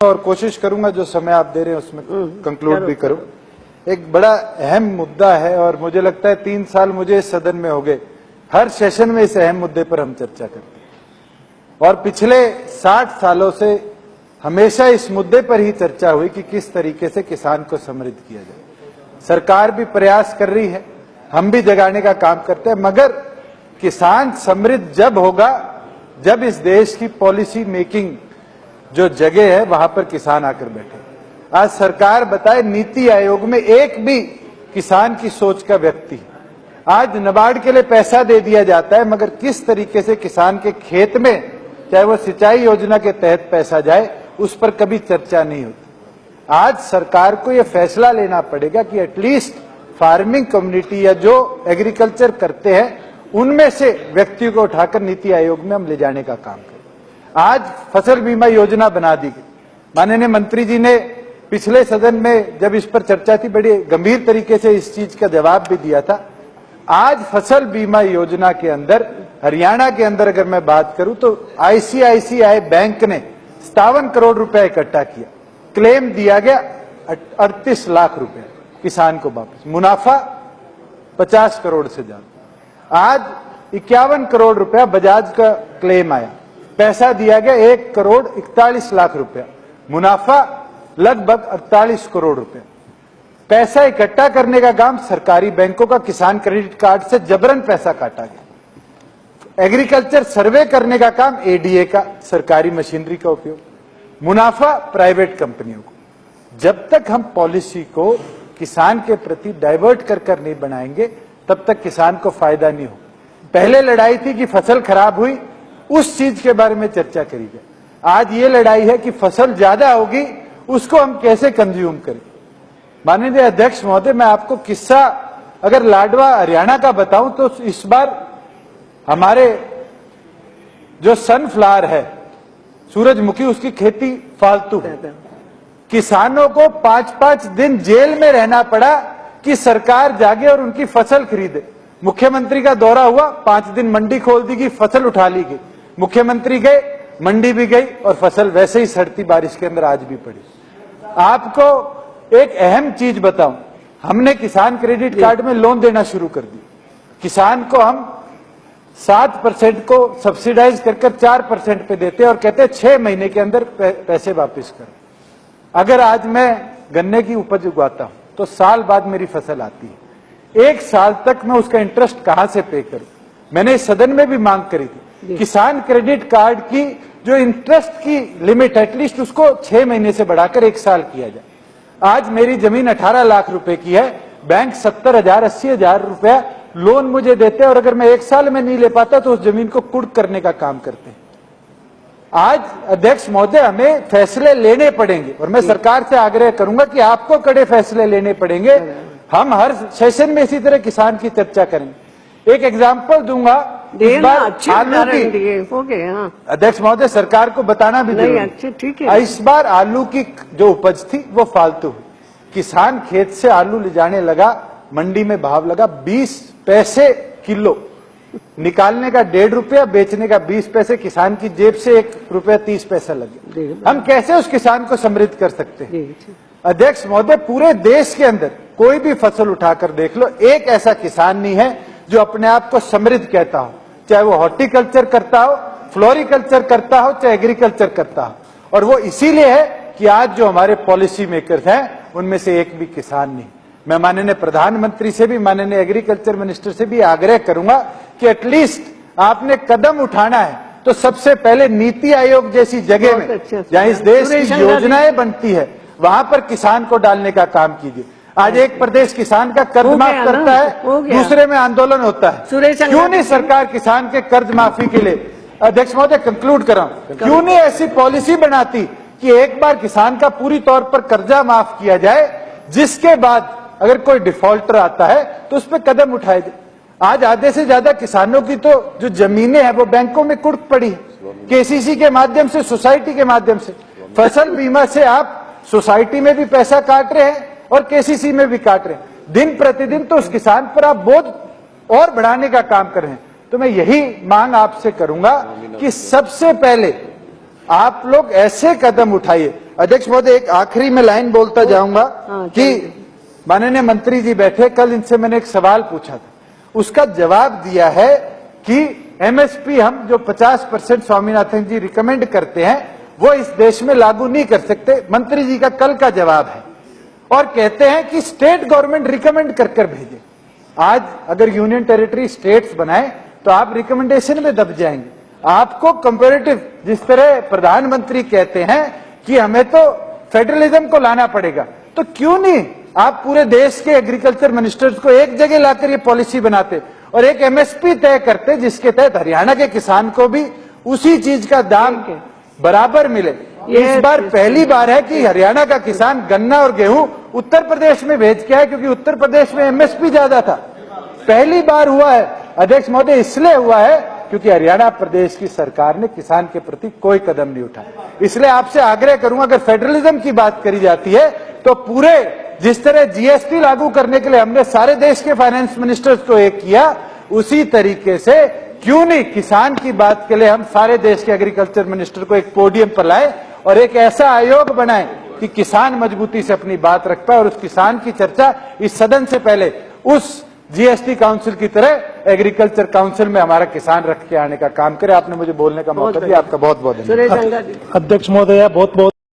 और कोशिश करूंगा जो समय आप दे रहे हैं उसमें कंक्लूड भी करूं। एक बड़ा अहम मुद्दा है और मुझे लगता है 3 साल मुझे इस सदन में हो गए, हर सेशन में इस अहम मुद्दे पर हम चर्चा करते हैं और पिछले 60 सालों से हमेशा इस मुद्दे पर ही चर्चा हुई कि किस तरीके से किसान को समृद्ध किया जाए। सरकार भी प्रयास कर रही है, हम भी जगाने का काम करते हैं, मगर किसान समृद्ध जब होगा जब इस देश की पॉलिसी मेकिंग जो जगह है वहां पर किसान आकर बैठे। आज सरकार बताए नीति आयोग में एक भी किसान की सोच का व्यक्ति, आज नाबार्ड के लिए पैसा दे दिया जाता है मगर किस तरीके से किसान के खेत में चाहे वो सिंचाई योजना के तहत पैसा जाए उस पर कभी चर्चा नहीं होती। आज सरकार को यह फैसला लेना पड़ेगा कि एटलीस्ट फार्मिंग कम्युनिटी या जो एग्रीकल्चर करते हैं उनमें से व्यक्ति को उठाकर नीति आयोग में हम ले जाने का काम करें। आज फसल बीमा योजना बना दी गई, माननीय मंत्री जी ने पिछले सदन में जब इस पर चर्चा थी बड़ी गंभीर तरीके से इस चीज का जवाब भी दिया था। आज फसल बीमा योजना के अंदर हरियाणा के अंदर अगर मैं बात करूं तो आईसीआईसीआई बैंक ने 57 करोड़ रुपए इकट्ठा किया, क्लेम दिया गया 38 लाख रुपए किसान को वापस, मुनाफा 50 करोड़ से ज्यादा। आज 51 करोड़ रुपया बजाज का क्लेम आया, पैसा दिया गया 1 करोड़ 41 लाख रुपया, मुनाफा लगभग 48 करोड़ रुपए। पैसा इकट्ठा करने का काम सरकारी बैंकों का, किसान क्रेडिट कार्ड से जबरन पैसा काटा गया। एग्रीकल्चर सर्वे करने का काम एडीए का, सरकारी मशीनरी का उपयोग, मुनाफा प्राइवेट कंपनियों को। जब तक हम पॉलिसी को किसान के प्रति डाइवर्ट कर नहीं बनाएंगे तब तक किसान को फायदा नहीं हो। पहले लड़ाई थी कि फसल खराब हुई, उस चीज के बारे में चर्चा करी जाए। आज ये लड़ाई है कि फसल ज्यादा होगी उसको हम कैसे कंज्यूम करें। माननीय अध्यक्ष महोदय, मैं आपको किस्सा अगर लाडवा हरियाणा का बताऊं तो इस बार हमारे जो सनफ्लावर है सूरजमुखी, उसकी खेती फालतू है। किसानों को 5-5 दिन जेल में रहना पड़ा कि सरकार जागे और उनकी फसल खरीदे। मुख्यमंत्री का दौरा हुआ, 5 दिन मंडी खोल दी गई, फसल उठा ली गई। मुख्यमंत्री गए, मंडी भी गई और फसल वैसे ही सड़ती बारिश के अंदर आज भी पड़ी। आपको एक अहम चीज बताऊं, हमने किसान क्रेडिट कार्ड में लोन देना शुरू कर दी। किसान को हम 7% को सब्सिडाइज कर 4% पे देते और कहते 6 महीने के अंदर पैसे वापस करो। अगर आज मैं गन्ने की उपज उगाता हूं तो साल बाद मेरी फसल आती है, 1 साल तक मैं उसका इंटरेस्ट कहां से पे करूं। मैंने इस सदन में भी मांग करी थी, किसान क्रेडिट कार्ड की जो इंटरेस्ट की लिमिट एटलीस्ट उसको 6 महीने से बढ़ाकर 1 साल किया जाए। आज मेरी जमीन 18 लाख रुपए की है, बैंक 70,000 80,000 रुपया लोन मुझे देते हैं और अगर मैं 1 साल में नहीं ले पाता तो उस जमीन को कुर्क करने का काम करते हैं। आज अध्यक्ष महोदय हमें फैसले लेने पड़ेंगे और मैं सरकार से आग्रह करूंगा कि आपको कड़े फैसले लेने पड़ेंगे। हम हर सेशन में इसी तरह किसान की चर्चा करेंगे। एक एग्जाम्पल दूंगा, इस बार आलू की अध्यक्ष महोदय सरकार को बताना भी ठीक है, इस बार आलू की जो उपज थी वो फालतू हुई। किसान खेत से आलू ले जाने लगा, मंडी में भाव लगा 20 पैसे किलो, निकालने का 1.5 रुपया, बेचने का 20 पैसे, किसान की जेब से 1 रुपया 30 पैसा लगे। हम कैसे उस किसान को समृद्ध कर सकते हैं। अध्यक्ष महोदय, पूरे देश के अंदर कोई भी फसल उठाकर देख लो, एक ऐसा किसान नहीं है जो अपने आप को समृद्ध कहता हो, चाहे वो हॉर्टिकल्चर करता हो, फ्लोरिकल्चर करता हो, चाहे एग्रीकल्चर करता हो। और वो इसीलिए है कि आज जो हमारे पॉलिसी मेकर्स हैं उनमें से एक भी किसान नहीं। मैं माननीय प्रधानमंत्री से भी, माननीय एग्रीकल्चर मिनिस्टर से भी आग्रह करूंगा कि एटलीस्ट आपने कदम उठाना है तो सबसे पहले नीति आयोग जैसी जगह में जहां इस देश की योजनाएं बनती है वहां पर किसान को डालने का काम कीजिए। आज एक प्रदेश किसान का कर्ज माफ करता है, दूसरे में आंदोलन होता है। क्यों नहीं सरकार किसान के कर्ज माफी के लिए, अध्यक्ष महोदय कंक्लूड कर रहा हूं, क्यों नहीं ऐसी पॉलिसी बनाती कि एक बार किसान का पूरी तौर पर कर्जा माफ किया जाए, जिसके बाद अगर कोई डिफॉल्टर आता है तो उस पर कदम उठाए जाए। आज आधे से ज्यादा किसानों की तो जो जमीनें हैं वो बैंकों में कुर्क पड़ी है, केसीसी के माध्यम से, सोसाइटी के माध्यम से। फसल बीमा से आप सोसाइटी में भी पैसा काट रहे हैं और केसीसी में भी काट रहे हैं। दिन प्रतिदिन तो उस किसान पर आप बोझ और बढ़ाने का काम कर रहे हैं। तो मैं यही मांग आपसे करूंगा कि सबसे पहले आप लोग ऐसे कदम उठाइए अध्यक्ष महोदय, एक आखिरी में लाइन बोलता जाऊंगा कि माननीय मंत्री जी बैठे, कल इनसे मैंने एक सवाल पूछा था, उसका जवाब दिया है कि एमएसपी हम जो 50% स्वामीनाथन जी रिकमेंड करते हैं वो इस देश में लागू नहीं कर सकते। मंत्री जी का कल का जवाब है और कहते हैं कि स्टेट गवर्नमेंट रिकमेंड कर भेजे। आज अगर यूनियन टेरिटरी स्टेट्स बनाए तो आप रिकमेंडेशन में दब जाएंगे। आपको कंपैरेटिव, जिस तरह प्रधानमंत्री कहते हैं कि हमें तो फेडरलिज्म को लाना पड़ेगा, तो क्यों नहीं आप पूरे देश के एग्रीकल्चर मिनिस्टर्स को एक जगह लाकर ये पॉलिसी बनाते और एक एमएसपी तय करते जिसके तहत हरियाणा के किसान को भी उसी चीज का दाम बराबर मिले। इस बार पहली बार है कि हरियाणा का किसान गन्ना और गेहूं उत्तर प्रदेश में भेज के आए, क्योंकि उत्तर प्रदेश में एमएसपी ज्यादा था। पहली बार हुआ है अध्यक्ष महोदय, इसलिए हुआ है क्योंकि हरियाणा प्रदेश की सरकार ने किसान के प्रति कोई कदम नहीं उठाया। इसलिए आपसे आग्रह करूंगा, अगर फेडरलिज्म की बात करी जाती है तो पूरे जिस तरह जीएसटी लागू करने के लिए हमने सारे देश के फाइनेंस मिनिस्टर्स को एक किया, उसी तरीके से क्यों नहीं किसान की बात के लिए हम सारे देश के एग्रीकल्चर मिनिस्टर को एक पोडियम पर लाए और एक ऐसा आयोग बनाए कि किसान मजबूती से अपनी बात रख पाए और उस किसान की चर्चा इस सदन से पहले उस जीएसटी काउंसिल की तरह एग्रीकल्चर काउंसिल में हमारा किसान रख के आने का काम करे। आपने मुझे बोलने का मौका दिया, आपका बहुत बहुत धन्यवाद। अध्यक्ष महोदय, बहुत बहुत